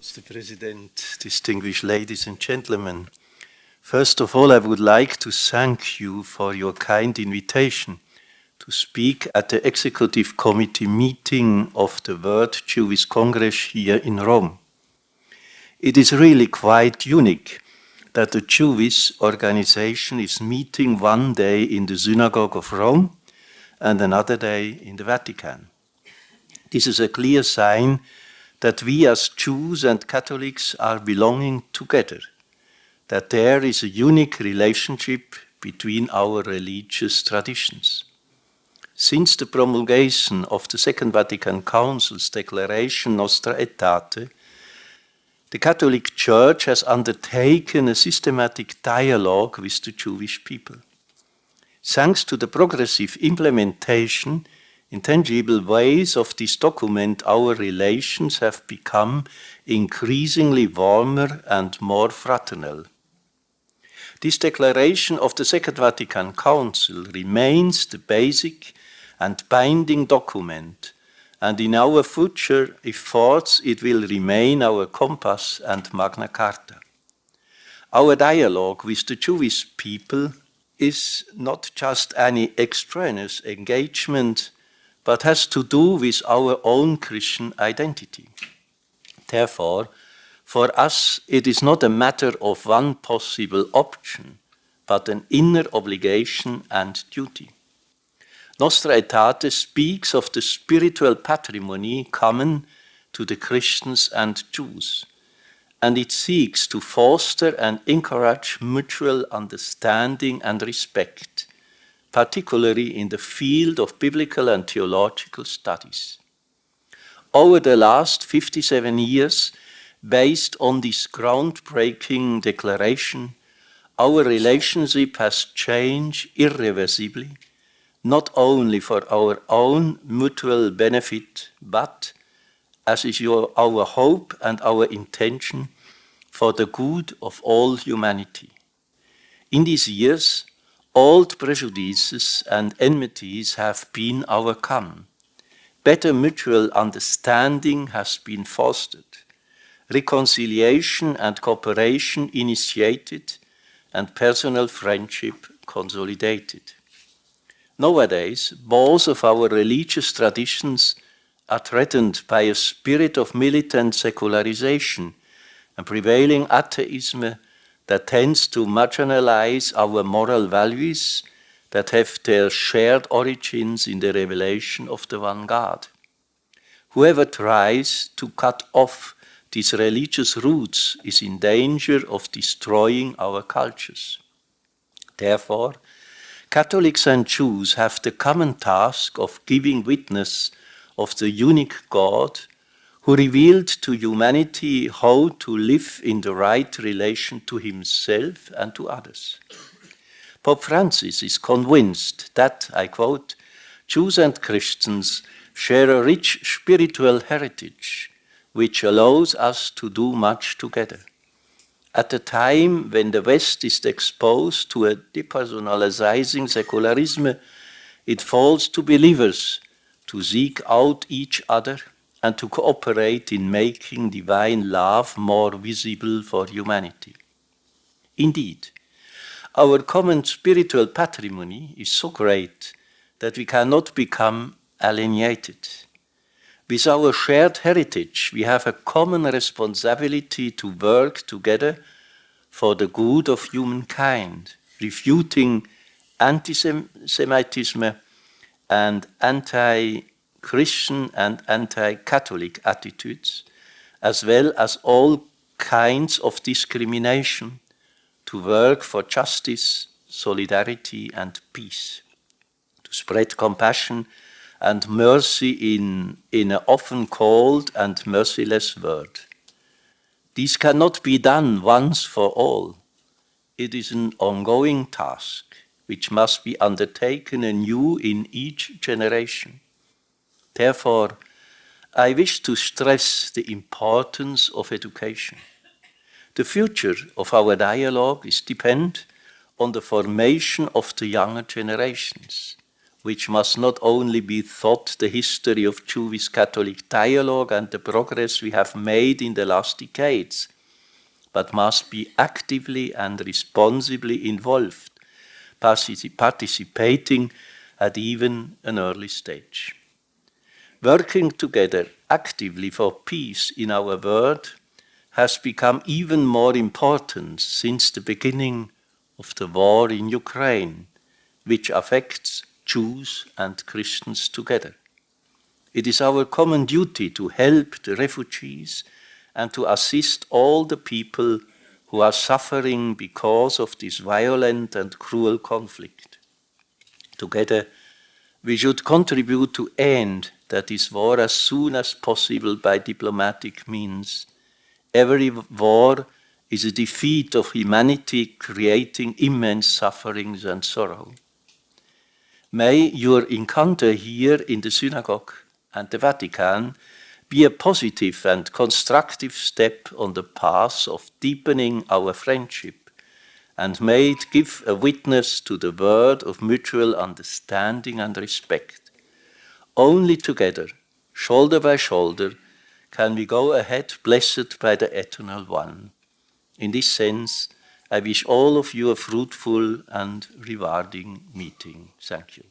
Mr. President, distinguished ladies and gentlemen, first of all, I would like to thank you for your kind invitation to speak at the Executive Committee meeting of the World Jewish Congress here in Rome. It is really quite unique that the Jewish organization is meeting one day in the Synagogue of Rome and another day in the Vatican. This is a clear sign that we as Jews and Catholics are belonging together, that there is a unique relationship between our religious traditions. Since the promulgation of the Second Vatican Council's declaration Nostra Aetate, the Catholic Church has undertaken a systematic dialogue with the Jewish people. Thanks to the progressive implementation in tangible ways of this document, our relations have become increasingly warmer and more fraternal. This declaration of the Second Vatican Council remains the basic and binding document, and in our future efforts it will remain our compass and Magna Carta. Our dialogue with the Jewish people is not just any extraneous engagement, but has to do with our own Christian identity. Therefore, for us, it is not a matter of one possible option, but an inner obligation and duty. Nostra Aetate speaks of the spiritual patrimony common to the Christians and Jews, and it seeks to foster and encourage mutual understanding and respect, particularly in the field of biblical and theological studies. Over the last 57 years, based on this groundbreaking declaration, our relationship has changed irreversibly, not only for our own mutual benefit, but, as is our hope and our intention, for the good of all humanity. In these years, old prejudices and enmities have been overcome. Better mutual understanding has been fostered. Reconciliation and cooperation initiated, and personal friendship consolidated. Nowadays, both of our religious traditions are threatened by a spirit of militant secularization and prevailing atheism that tends to marginalize our moral values that have their shared origins in the revelation of the one God. Whoever tries to cut off these religious roots is in danger of destroying our cultures. Therefore, Catholics and Jews have the common task of giving witness of the unique God who revealed to humanity how to live in the right relation to himself and to others. Pope Francis is convinced that, I quote, Jews and Christians share a rich spiritual heritage which allows us to do much together. At a time when the West is exposed to a depersonalizing secularism, it falls to believers to seek out each other and to cooperate in making divine love more visible for humanity. Indeed, our common spiritual patrimony is so great that we cannot become alienated. With our shared heritage, we have a common responsibility to work together for the good of humankind, refuting anti-Semitism and anti-Christian and anti-Catholic attitudes, as well as all kinds of discrimination, to work for justice, solidarity, and peace, to spread compassion and mercy in an often cold and merciless world. This cannot be done once for all. It is an ongoing task which must be undertaken anew in each generation. Therefore, I wish to stress the importance of education. The future of our dialogue is dependent on the formation of the younger generations, which must not only be taught the history of Jewish-Catholic dialogue and the progress we have made in the last decades, but must be actively and responsibly involved, participating at even an early stage. Working together actively for peace in our world has become even more important since the beginning of the war in Ukraine, which affects Jews and Christians together. It is our common duty to help the refugees and to assist all the people who are suffering because of this violent and cruel conflict. Together, we should contribute to end this war as soon as possible by diplomatic means. Every war is a defeat of humanity, creating immense sufferings and sorrow. May your encounter here in the synagogue and the Vatican be a positive and constructive step on the path of deepening our friendship, and may it give a witness to the word of mutual understanding and respect. Only together, shoulder by shoulder, can we go ahead blessed by the Eternal One. In this sense, I wish all of you a fruitful and rewarding meeting. Thank you.